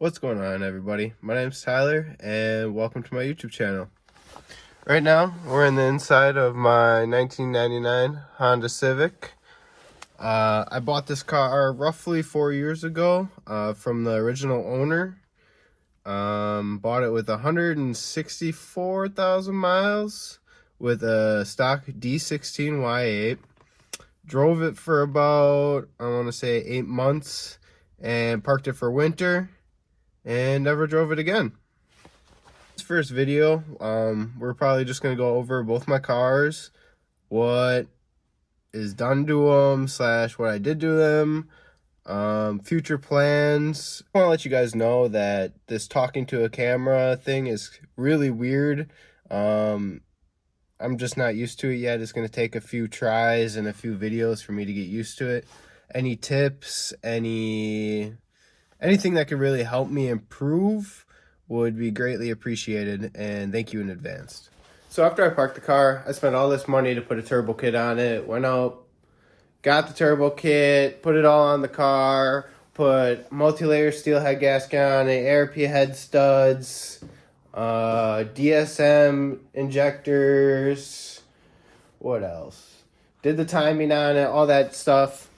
What's going on, everybody? My name's Tyler, and welcome to my YouTube channel. Right now, we're in the inside of my 1999 Honda Civic. I bought this car roughly 4 years ago from the original owner. Bought it with 164,000 miles with a stock D16 Y8. Drove it for about, I want to say, 8 months and parked it for winter and never drove it again. This first video, we're probably just going to go over both my cars, what is done to them / what I did to them, future plans. I want to let you guys know that this talking to a camera thing is really weird. I'm just not used to it yet. It's going to take a few tries and a few videos for me to get used to it. Any tips, anything that could really help me improve would be greatly appreciated, and thank you in advance. So after I parked the car, I spent all this money to put a turbo kit on it, went out, got the turbo kit, put it all on the car, put multi-layer steel head gasket on it, ARP head studs, DSM injectors, what else? Did the timing on it, all that stuff,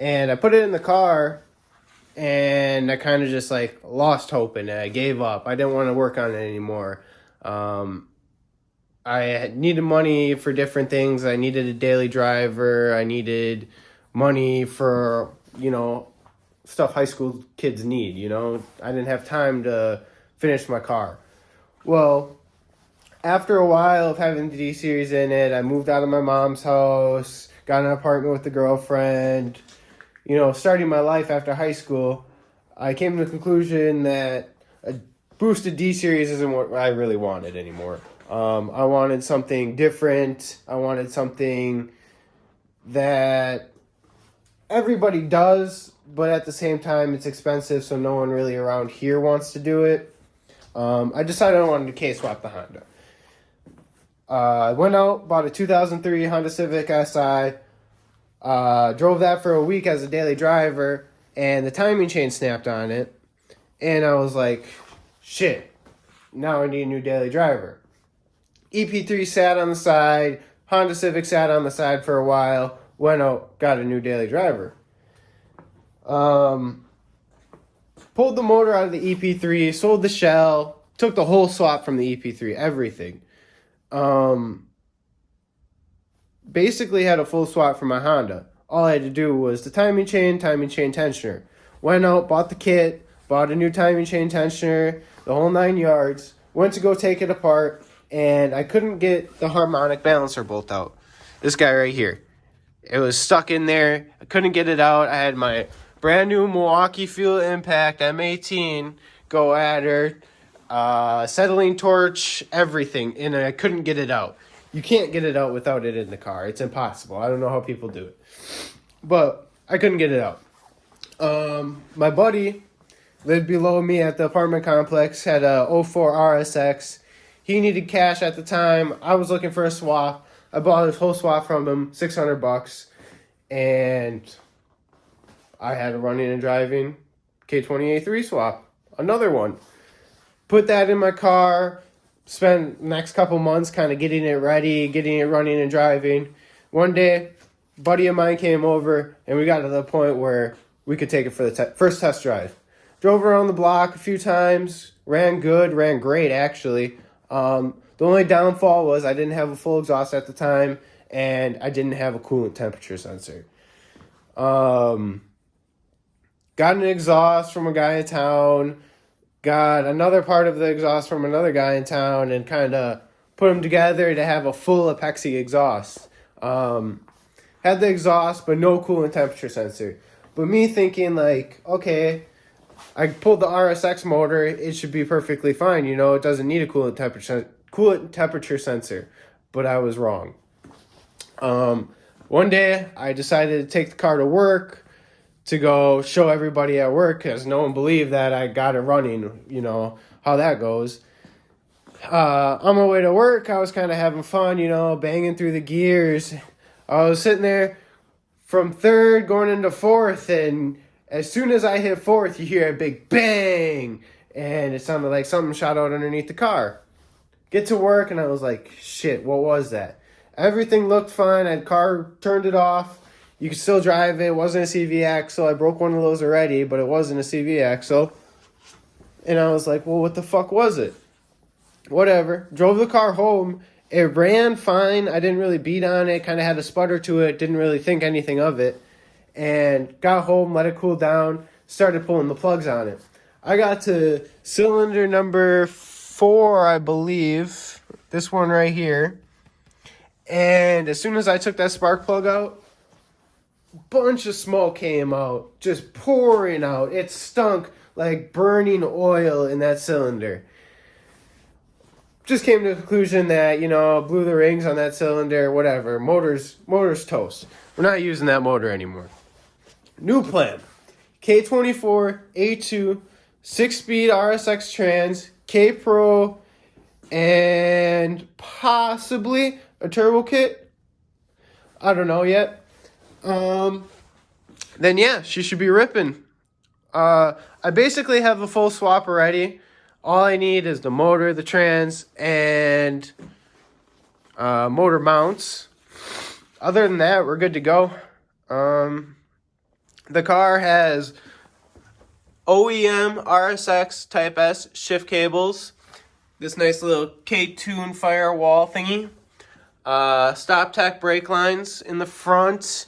and I put it in the car. And I kind of just like lost hope in it. I gave up. I didn't want to work on it anymore. I needed money for different things. I needed a daily driver. I needed money for, stuff high school kids need, I didn't have time to finish my car. Well, after a while of having the D-Series in it, I moved out of my mom's house, got an apartment with a girlfriend. Starting my life after high school, I came to the conclusion that a boosted D-Series isn't what I really wanted anymore. I wanted something different. I wanted something that everybody does, but at the same time, it's expensive, so no one really around here wants to do it. I decided I wanted to K-swap the Honda. I went out, bought a 2003 Honda Civic Si. Drove that for a week as a daily driver, and the timing chain snapped on it, and I was like, shit, now I need a new daily driver. EP3 sat on the side, Honda Civic sat on the side for a while, went out, got a new daily driver. Pulled the motor out of the EP3, sold the shell, took the whole swap from the EP3, everything. Basically had a full swap for my Honda. All I had to do was the timing chain tensioner. Went out, bought the kit, bought a new timing chain tensioner, the whole 9 yards. Went to go take it apart, and I couldn't get the harmonic balancer bolt out. This guy right here. It was stuck in there. I couldn't get it out. I had my brand new Milwaukee Fuel Impact M18 go at her, acetylene torch, everything, and I couldn't get it out. You can't get it out without it in the car. It's impossible. I don't know how people do it. But I couldn't get it out. My buddy lived below me at the apartment complex, had a 04 RSX. He needed cash at the time. I was looking for a swap. I bought his whole swap from him, $600. And I had a running and driving K20A3 swap. Another one. Put that in my car. Spent next couple months kind of getting it ready, getting it running and driving. One day, a buddy of mine came over, and we got to the point where we could take it for the first test drive. Drove around the block a few times, ran good, ran great actually. The only downfall was I didn't have a full exhaust at the time, and I didn't have a coolant temperature sensor. Got an exhaust from a guy in town. Got another part of the exhaust from another guy in town and kind of put them together to have a full Apexi exhaust. Had the exhaust, but no coolant temperature sensor. But me thinking like, okay, I pulled the RSX motor, it should be perfectly fine. It doesn't need a coolant temperature sensor. But I was wrong. One day, I decided to take the car to work, to go show everybody at work because no one believed that I got it running, how that goes. On my way to work, I was kind of having fun, banging through the gears. I was sitting there from third going into fourth, and As soon as I hit fourth, you hear a big bang, and it sounded like something shot out underneath the car. Get to work, and I was like, shit, what was that? Everything looked fine. I had car turned it off. You could still drive it. It wasn't a CV axle. I broke one of those already, but it wasn't a CV axle. And I was like, well, what the fuck was it? Whatever. Drove the car home. It ran fine. I didn't really beat on it. Kind of had a sputter to it. Didn't really think anything of it. And got home, let it cool down. Started pulling the plugs on it. I got to cylinder number 4, I believe. This one right here. And as soon as I took that spark plug out, bunch of smoke came out, just pouring out. It stunk like burning oil in that cylinder. Just came to the conclusion that, blew the rings on that cylinder, whatever. Motor's toast. We're not using that motor anymore. New plan. K24 A2 6-speed RSX trans, K Pro, and possibly a turbo kit. I don't know yet. Then yeah, she should be ripping. I basically have a full swap already. All I need is the motor, the trans, and motor mounts. Other than that, we're good to go. The car has OEM RSX Type S shift cables. This nice little K-Tune firewall thingy. StopTech brake lines in the front.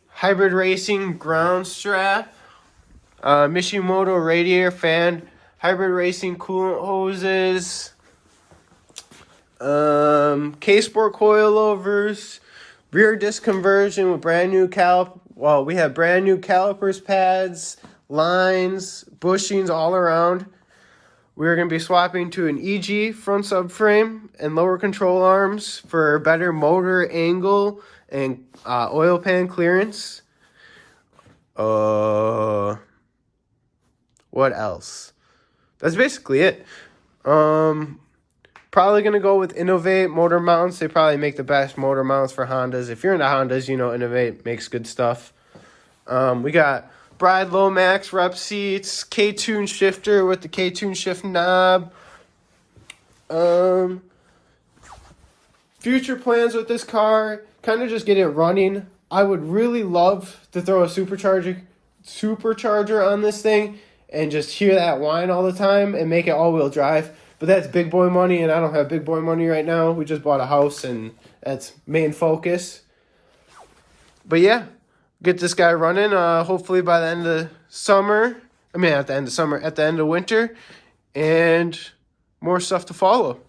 Hybrid Racing ground strap. Mishimoto radiator fan. Hybrid Racing coolant hoses. K-Sport coilovers. Rear disc conversion with brand new we have brand new calipers, pads, lines, bushings all around. We're going to be swapping to an EG front subframe and lower control arms for better motor angle and oil pan clearance. What else? That's basically it. Probably going to go with Innovate motor mounts. They probably make the best motor mounts for Hondas. If you're into Hondas, Innovate makes good stuff. We got Bride Lomax rep seats, K-Tune shifter with the K-Tune shift knob. Future plans with this car, kind of just get it running. I would really love to throw a supercharger on this thing and just hear that whine all the time and make it all-wheel drive. But that's big boy money, and I don't have big boy money right now. We just bought a house, and that's main focus. But yeah, get this guy running. Hopefully by the end of summer. At the end of summer, at the end of winter, and more stuff to follow.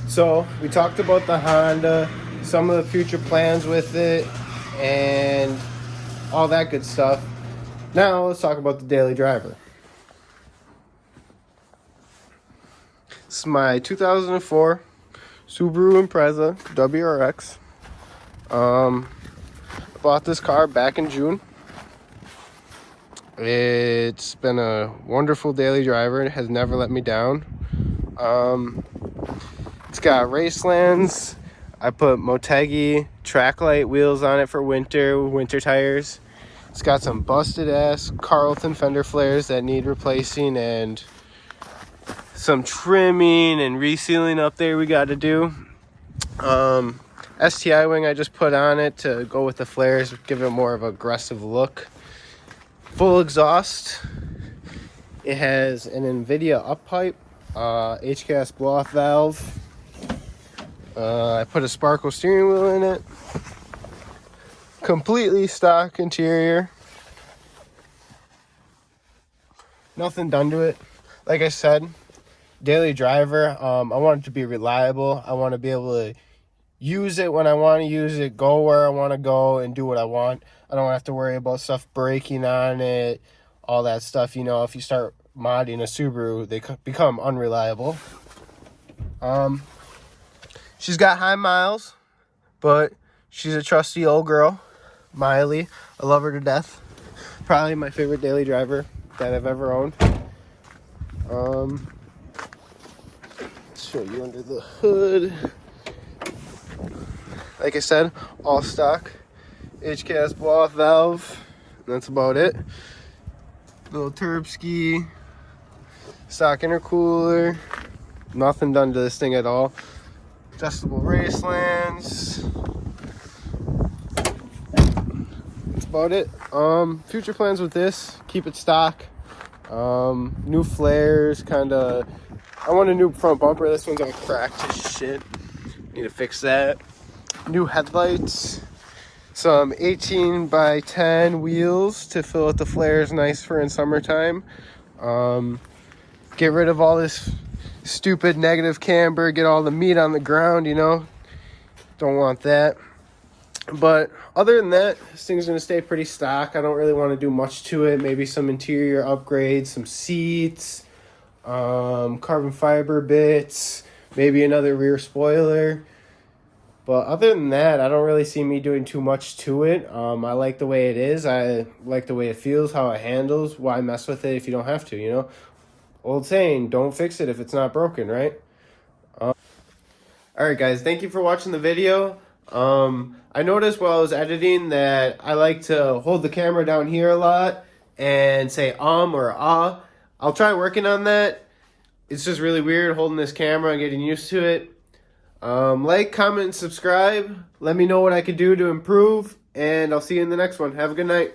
So we talked about the Honda, some of the future plans with it, and all that good stuff. Now let's talk about the daily driver. This is my 2004 Subaru Impreza WRX. I bought this car back in June. It's been a wonderful daily driver. It has never let me down. It's got Racelands. I put Motegi Tracklight wheels on it for winter tires. It's got some busted ass Carlton fender flares that need replacing, and some trimming and resealing up there we got to do. STI wing I just put on it to go with the flares, give it more of an aggressive look. Full exhaust. It has an NVIDIA up pipe, HKS blow-off valve. I put a Sparkle steering wheel in it. Completely stock interior. Nothing done to it. Like I said, daily driver. I want it to be reliable. I want to be able to use it when I want to use it, go where I want to go, and do what I want. I don't have to worry about stuff breaking on it, all that stuff. If you start modding a Subaru, they become unreliable. She's got high miles, but she's a trusty old girl. Miley, I love her to death. Probably my favorite daily driver that I've ever owned. Show you under the hood. Like I said, all stock HKS blow-off valve. That's about it. Little Turbski, stock intercooler. Nothing done to this thing at all. Adjustable Racelands. That's about it. Future plans with this, keep it stock. New flares, kinda. I want a new front bumper. This one's all cracked as shit. Need to fix that. New headlights. Some 18 by 10 wheels to fill out the flares nice for in summertime. Get rid of all this stupid negative camber, get all the meat on the ground, you know. Don't want that. But other than that, this thing's going to stay pretty stock. I don't really want to do much to it. Maybe some interior upgrades, some seats, carbon fiber bits, maybe another rear spoiler. But other than that, I don't really see me doing too much to it. I like the way it is. I like the way it feels, how it handles. Why mess with it if you don't have to, you know? Old saying, don't fix it if it's not broken, right? Alright guys, thank you for watching the video. I noticed while I was editing that I like to hold the camera down here a lot and say or ah. I'll try working on that. It's just really weird holding this camera and getting used to it. Like, comment, and subscribe. Let me know what I can do to improve, and I'll see you in the next one. Have a good night.